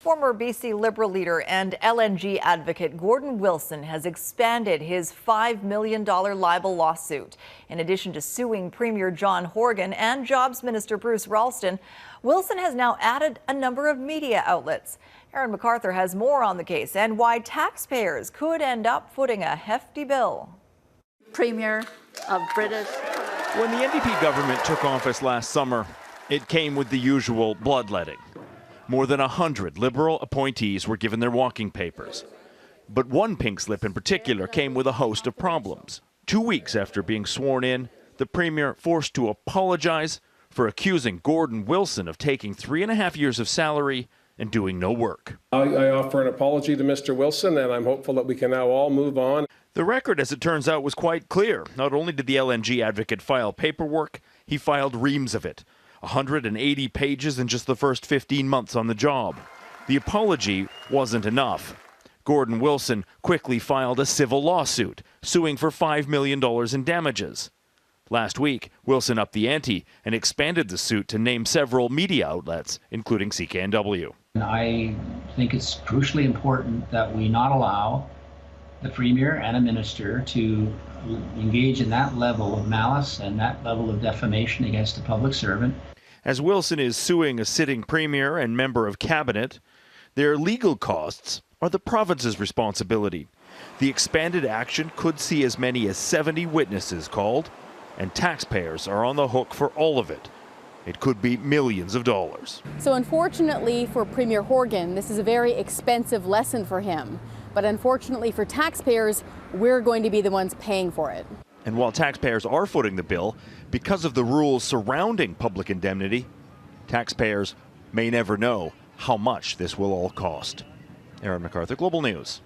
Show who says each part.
Speaker 1: Former BC Liberal leader and LNG advocate Gordon Wilson has expanded his $5 million libel lawsuit. In addition to suing Premier John Horgan and Jobs Minister Bruce Ralston, Wilson has now added a number of media outlets. Aaron MacArthur has more on the case and why taxpayers could end up footing a hefty bill.
Speaker 2: Premier of British.
Speaker 3: When the NDP government took office last summer, it came with the usual bloodletting. More than 100 Liberal appointees were given their walking papers. But one pink slip in particular came with a host of problems. 2 weeks after being sworn in, the Premier forced to apologize for accusing Gordon Wilson of taking 3.5 years of salary and doing no work.
Speaker 4: I offer an apology to Mr. Wilson, and I'm hopeful that we can now all move on.
Speaker 3: The record, as it turns out, was quite clear. Not only did the LNG advocate file paperwork, he filed reams of it. 180 pages in just the first 15 months on the job. The apology wasn't enough. Gordon Wilson quickly filed a civil lawsuit, suing for $5 million in damages. Last week, Wilson upped the ante and expanded the suit to name several media outlets, including CKNW.
Speaker 5: I think it's crucially important that we not allow the Premier and a minister to engage in that level of malice and that level of defamation against a public servant.
Speaker 3: As Wilson is suing a sitting Premier and member of Cabinet, their legal costs are the province's responsibility. The expanded action could see as many as 70 witnesses called, and taxpayers are on the hook for all of it. It could be millions of dollars.
Speaker 6: So unfortunately for Premier Horgan, this is a very expensive lesson for him. But unfortunately for taxpayers, we're going to be the ones paying for it.
Speaker 3: And while taxpayers are footing the bill, because of the rules surrounding public indemnity, taxpayers may never know how much this will all cost. Aaron MacArthur, Global News.